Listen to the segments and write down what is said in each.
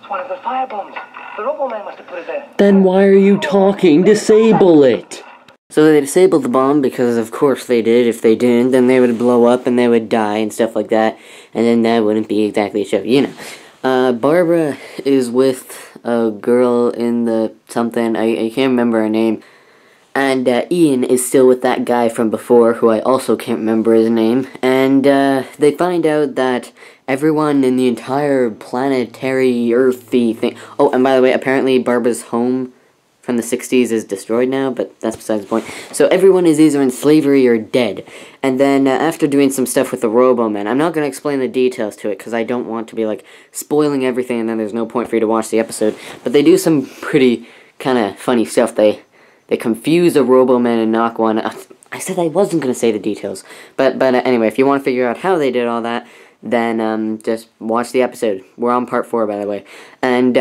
It's one of the firebombs. The Robo-Man must have put it there. Then why are you talking? Disable it! So they disabled the bomb because of course they did. If they didn't, then they would blow up and they would die and stuff like that. And then that wouldn't be exactly a show, you know. Barbara is with a girl in the something, I can't remember her name. And Ian is still with that guy from before, who I also can't remember his name. And they find out that everyone in the entire planetary earthy thing... Oh, and by the way, apparently Barbara's home from the 60s is destroyed now, but that's besides the point. So everyone is either in slavery or dead. And then after doing some stuff with the Robo-Man, I'm not going to explain the details to it, because I don't want to be, like, spoiling everything, and then there's no point for you to watch the episode. But they do some pretty kind of funny stuff. They confuse a Robo-Man and knock one out. I said I wasn't going to say the details. But anyway, if you want to figure out how they did all that, then just watch the episode. We're on part 4, by the way. And,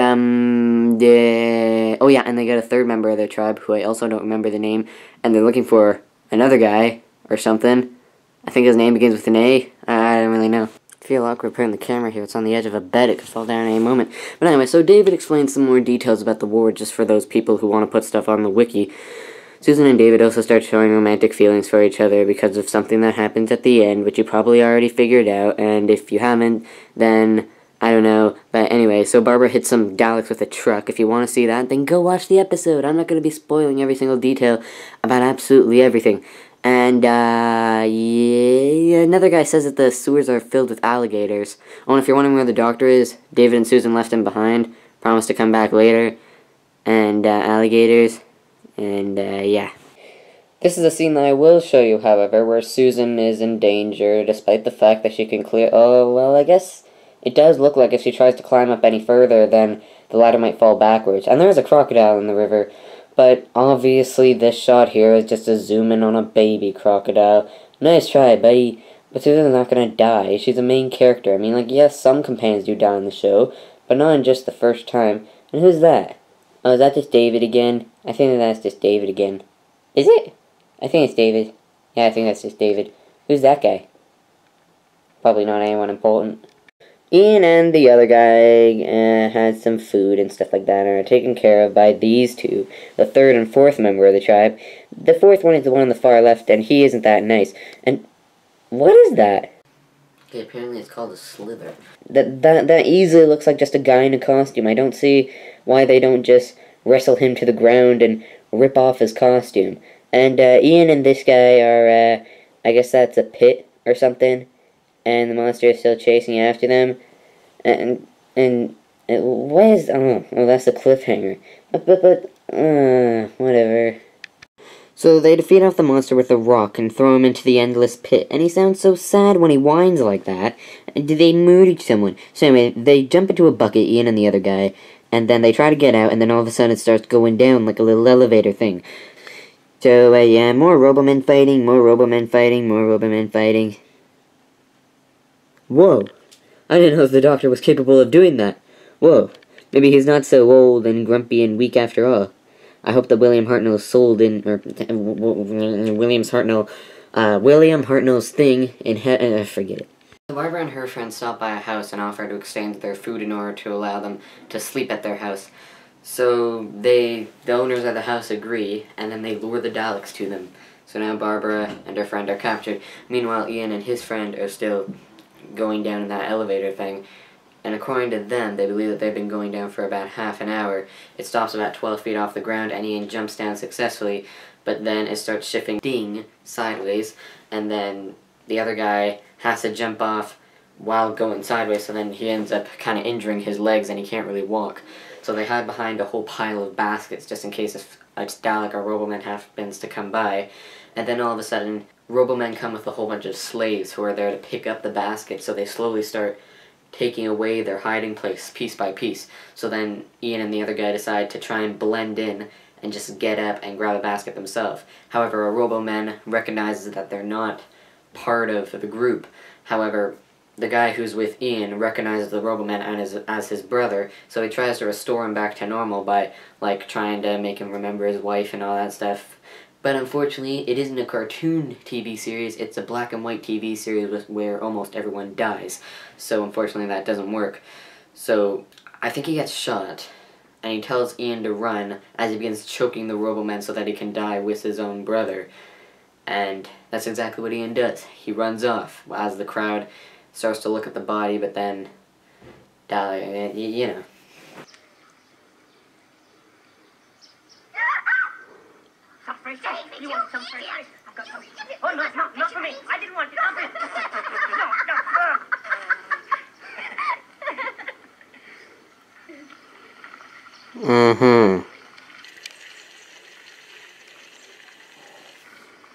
oh yeah, and they got a third member of their tribe, who I also don't remember the name, and they're looking for another guy, or something. I think his name begins with an A. I don't really know. I feel awkward putting the camera here. It's on the edge of a bed. It could fall down at any moment. But anyway, so David explains some more details about the war just for those people who want to put stuff on the wiki. Susan and David also start showing romantic feelings for each other because of something that happens at the end, which you probably already figured out, and if you haven't, then I don't know. But anyway, so Barbara hits some Daleks with a truck. If you want to see that, then go watch the episode. I'm not going to be spoiling every single detail about absolutely everything. And, yeah, another guy says that the sewers are filled with alligators. Oh, and if you're wondering where the doctor is, David and Susan left him behind. Promised to come back later. And, alligators. And, yeah. This is a scene that I will show you, however, where Susan is in danger, despite the fact that she can clear... Oh, well, I guess it does look like if she tries to climb up any further, then the ladder might fall backwards. And there is a crocodile in the river. But obviously this shot here is just a zoom in on a baby crocodile. Nice try, buddy. But Susan's not gonna die. She's a main character. I mean, like, yes, some companions do die in the show, but not in just the first time. And who's that? Oh, is that just David again? I think that's just David again. Is it? I think it's David. Yeah, I think that's just David. Who's that guy? Probably not anyone important. Ian and the other guy had some food and stuff like that and are taken care of by these two, the third and fourth member of the tribe. The fourth one is the one on the far left, and he isn't that nice. And what is that? Okay, apparently it's called a slither. That easily looks like just a guy in a costume. I don't see why they don't just wrestle him to the ground and rip off his costume. And Ian and this guy are, I guess that's a pit or something. And the monster is still chasing after them. And what is... Oh, that's a cliffhanger. But, whatever. So they defeat off the monster with a rock and throw him into the endless pit. And he sounds so sad when he whines like that. And they murder someone. So anyway, they jump into a bucket, Ian and the other guy. And then they try to get out, and then all of a sudden it starts going down like a little elevator thing. So, yeah, more Robomen fighting, more Robomen fighting, more Robomen fighting. Whoa, I didn't know if the doctor was capable of doing that. Whoa, maybe he's not so old and grumpy and weak after all. I hope that William Hartnell's soul didn't, or William Hartnell's thing in forget it. Barbara and her friends stop by a house and offer to exchange their food in order to allow them to sleep at their house. So the owners of the house agree, and then they lure the Daleks to them. So now Barbara and her friend are captured. Meanwhile, Ian and his friend are still going down in that elevator thing, and according to them, they believe that they've been going down for about half an hour. It stops about 12 feet off the ground, and Ian jumps down successfully, but then it starts shifting sideways, and then the other guy has to jump off while going sideways, so then he ends up kind of injuring his legs and he can't really walk. So they hide behind a whole pile of baskets just in case if a Dalek or Roboman happens to come by, and then all of a sudden Robomen come with a whole bunch of slaves who are there to pick up the basket, so they slowly start taking away their hiding place piece by piece. So then Ian and the other guy decide to try and blend in and just get up and grab a basket themselves. However, a Roboman recognizes that they're not part of the group. However, the guy who's with Ian recognizes the Roboman as his brother, so he tries to restore him back to normal by, like, trying to make him remember his wife and all that stuff. But unfortunately, it isn't a cartoon TV series, it's a black and white TV series where almost everyone dies. So unfortunately that doesn't work. So I think he gets shot, and he tells Ian to run as he begins choking the Roboman so that he can die with his own brother. And that's exactly what Ian does. He runs off as the crowd starts to look at the body, but then, you know. Some fresh ice. You want some fresh ice? I've got some. Oh, no, not for me. I didn't want it. Not for me.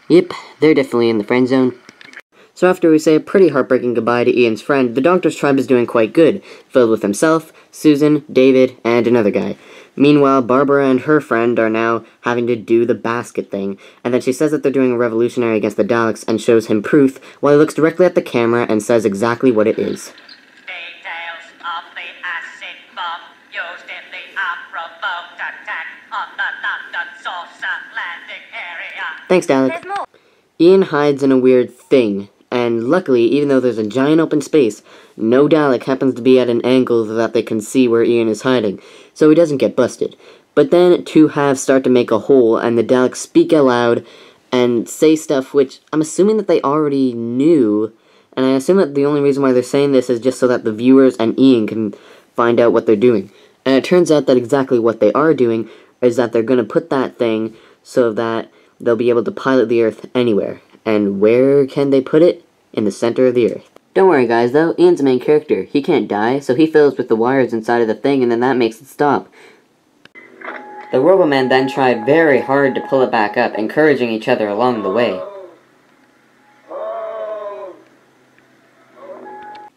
Yep, they're definitely in the friend zone. So after we say a pretty heartbreaking goodbye to Ian's friend, the Doctor's tribe is doing quite good, filled with himself, Susan, David, and another guy. Meanwhile, Barbara and her friend are now having to do the basket thing, and then she says that they're doing a revolutionary against the Daleks and shows him proof while he looks directly at the camera and says exactly what it is. Details of the acid bomb used in the unprovoked attack on the London saucer landing area. Thanks, Dalek. Ian hides in a weird thing, and luckily, even though there's a giant open space, no Dalek happens to be at an angle so that they can see where Ian is hiding, so he doesn't get busted. But then two halves start to make a hole, and the Daleks speak aloud and say stuff which I'm assuming that they already knew, and I assume that the only reason why they're saying this is just so that the viewers and Ian can find out what they're doing. And it turns out that exactly what they are doing is that they're going to put that thing so that they'll be able to pilot the Earth anywhere. And where can they put it? In the center of the Earth. Don't worry guys though, Ian's the main character. He can't die, so he fills with the wires inside of the thing and then that makes it stop. The Robomen then tried very hard to pull it back up, encouraging each other along the way.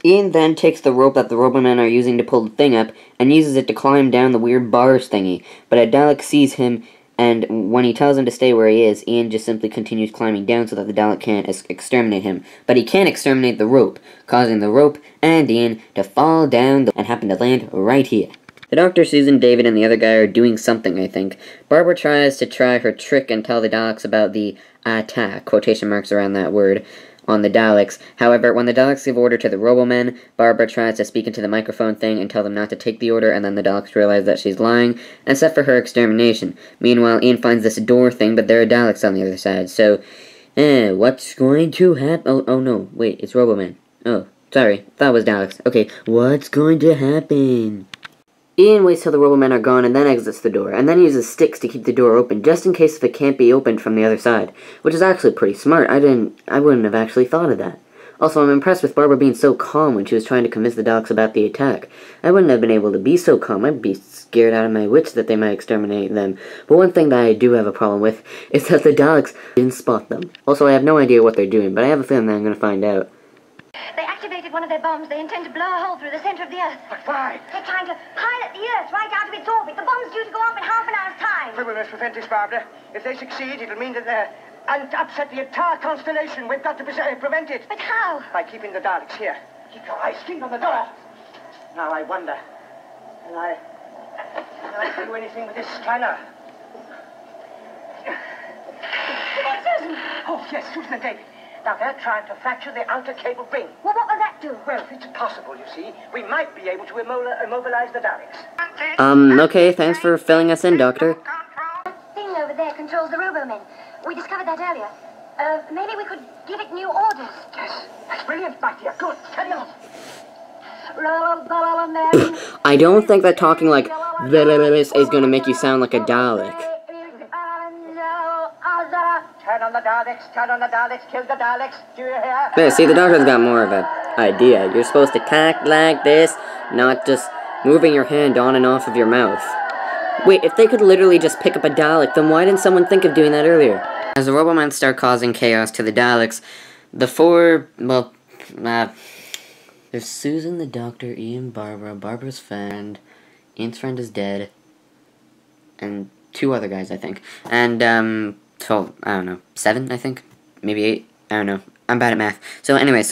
Ian then takes the rope that the Robomen are using to pull the thing up and uses it to climb down the weird bars thingy, but a Dalek sees him, and when he tells him to stay where he is, Ian just simply continues climbing down so that the Dalek can't exterminate him. But he can't exterminate the rope, causing the rope and Ian to fall down and happen to land right here. The Doctor, Susan, David, and the other guy are doing something, I think. Barbara tries to try her trick and tell the Daleks about the attack, quotation marks around that word, on the Daleks. However, when the Daleks give order to the Robomen, Barbara tries to speak into the microphone thing and tell them not to take the order, and then the Daleks realize that she's lying and set for her extermination. Meanwhile, Ian finds this door thing, but there are Daleks on the other side, so... what's going to happen? Oh no, wait, it's Robomen. Oh, sorry, that was Daleks. Okay, what's going to happen? Ian waits till the Robomen are gone and then exits the door, and then uses sticks to keep the door open, just in case if it can't be opened from the other side, which is actually pretty smart. I wouldn't have actually thought of that. Also, I'm impressed with Barbara being so calm when she was trying to convince the Daleks about the attack. I wouldn't have been able to be so calm. I'd be scared out of my wits that they might exterminate them. But one thing that I do have a problem with is that the Daleks didn't spot them. Also, I have no idea what they're doing, but I have a feeling that I'm going to find out. They activated one of their bombs. They intend to blow a hole through the center of the Earth. But why? They're trying to pilot the Earth right out of its orbit. The bomb's due to go off in half an hour's time. We must prevent this, Barbara. If they succeed, it'll mean that they're... and upset the entire constellation. We've got to prevent it. But how? By keeping the Daleks here. Keep your eyes skinned on the door. Now I wonder. Can I do anything with this scanner? Susan! Oh, yes, Susan and David. Now, they're trying to fracture the outer cable ring. Well, what will that do? Well, it's possible, you see. We might be able to immobilize the Daleks. Okay, thanks for filling us in, Doctor. That thing over there controls the Robomen. We discovered that earlier. Maybe we could give it new orders. Yes, that's brilliant, my dear. Good, carry on. I don't think that talking like this is going to make you sound like a Dalek. Turn on the Daleks, kill the Daleks. Do you hear? There, see, the Doctor's got more of an idea. You're supposed to talk like this, not just moving your hand on and off of your mouth. Wait, if they could literally just pick up a Dalek, then why didn't someone think of doing that earlier? As the Robomen start causing chaos to the Daleks, the four, well, there's Susan, the Doctor, Ian, Barbara, Barbara's friend, Ian's friend is dead, and two other guys, I think. And, 12, I don't know, 7, I think? Maybe 8? I don't know. I'm bad at math. So anyway,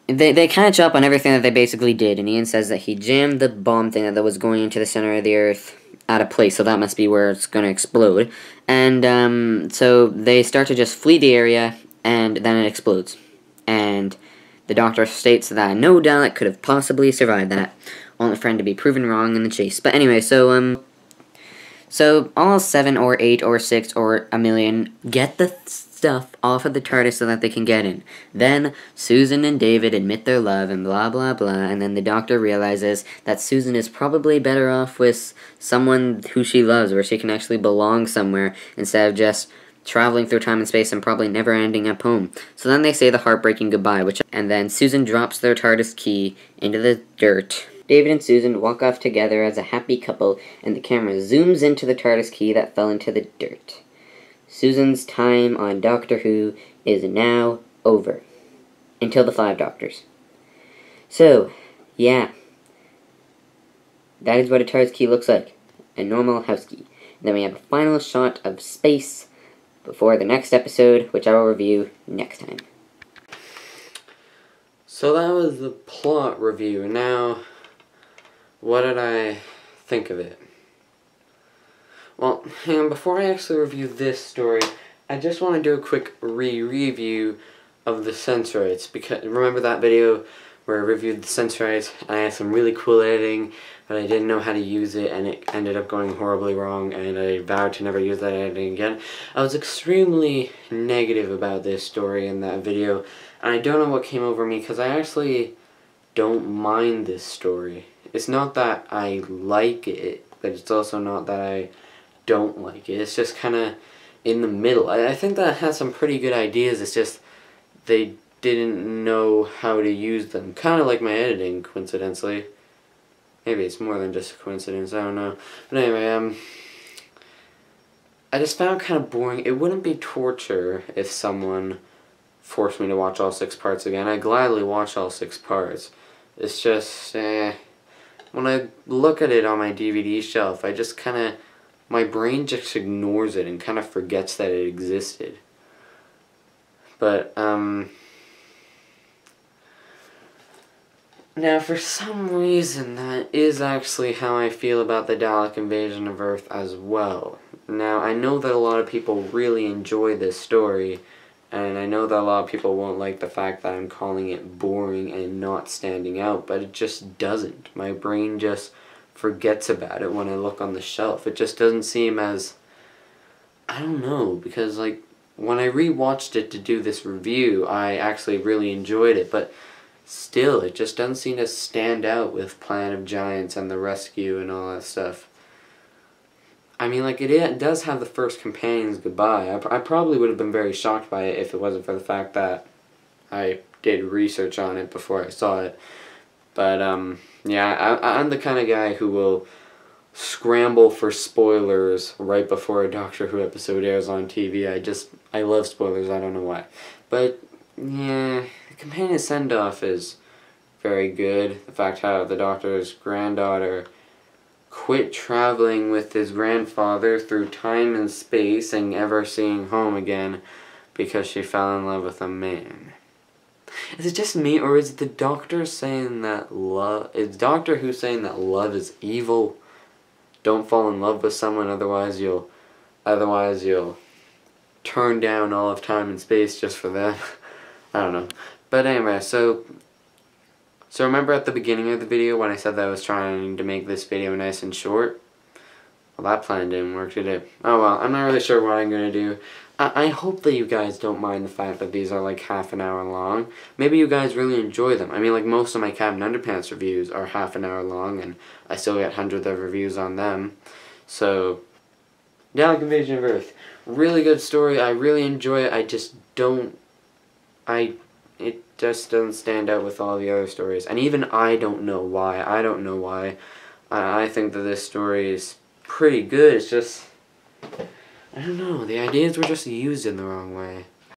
they catch up on everything that they basically did, and Ian says that he jammed the bomb thing that was going into the center of the Earth out of place, so that must be where it's going to explode. And, so they start to just flee the area, and then it explodes. And The Doctor states that no Dalek could have possibly survived that, only for him to be proven wrong in the chase. But anyway, so all 7 or 8 or 6 or a million get the stuff off of the TARDIS so that they can get in. Then Susan and David admit their love and blah blah blah, and then the Doctor realizes that Susan is probably better off with someone who she loves, where she can actually belong somewhere instead of just traveling through time and space and probably never ending up home. So then they say the heartbreaking goodbye, and then Susan drops their TARDIS key into the dirt. David and Susan walk off together as a happy couple, and the camera zooms into the TARDIS key that fell into the dirt. Susan's time on Doctor Who is now over. Until the 5 Doctors. So, yeah. That is what a TARDIS key looks like. A normal house key. And then we have a final shot of space before the next episode, which I will review next time. So that was the plot review. Now, what did I think of it? Well, hang on, before I actually review this story, I just want to do a quick review of the Sensorites, because remember that video where I reviewed the Sensorites and I had some really cool editing, but I didn't know how to use it and it ended up going horribly wrong, and I vowed to never use that editing again. I was extremely negative about this story in that video, and I don't know what came over me, because I actually don't mind this story. It's not that I like it, but it's also not that I don't like it. It's just kind of in the middle. I think that has some pretty good ideas. It's just they didn't know how to use them. Kind of like my editing, coincidentally. Maybe it's more than just a coincidence, I don't know. But anyway, I just found it kind of boring. It wouldn't be torture if someone forced me to watch all 6 parts again. I'd gladly watch all 6 parts. It's just, when I look at it on my DVD shelf, I just kind of, my brain just ignores it and kind of forgets that it existed. But, now for some reason that is actually how I feel about the Dalek Invasion of Earth as well. Now, I know that a lot of people really enjoy this story, and I know that a lot of people won't like the fact that I'm calling it boring and not standing out, but it just doesn't. My brain just forgets about it when I look on the shelf. It just doesn't seem as, I don't know, because like when I rewatched it to do this review, I actually really enjoyed it, but still, it just doesn't seem to stand out with Planet of Giants and the Rescue and all that stuff. I mean, like, it does have the first companion's goodbye. I probably would have been very shocked by it if it wasn't for the fact that I did research on it before I saw it. But, yeah, I'm the kind of guy who will scramble for spoilers right before a Doctor Who episode airs on TV. I love spoilers, I don't know why. But, yeah, the companion send-off is very good. The fact how the Doctor's granddaughter quit traveling with his grandfather through time and space and never seeing home again because she fell in love with a man. Is it just me, or is the Doctor saying that love... Is Doctor Who saying that love is evil? Don't fall in love with someone, otherwise you'll turn down all of time and space just for them. I don't know. But anyway, so remember at the beginning of the video when I said that I was trying to make this video nice and short? Well, that plan didn't work, did it? Oh well, I'm not really sure what I'm going to do. I hope that you guys don't mind the fact that these are like half an hour long. Maybe you guys really enjoy them. I mean, like most of my Captain Underpants reviews are half an hour long, and I still get hundreds of reviews on them. So, Dalek Invasion of Earth. Really good story. I really enjoy it. I just don't... It just doesn't stand out with all the other stories. And even I don't know why. I think that this story is pretty good. It's just, I don't know, the ideas were just used in the wrong way.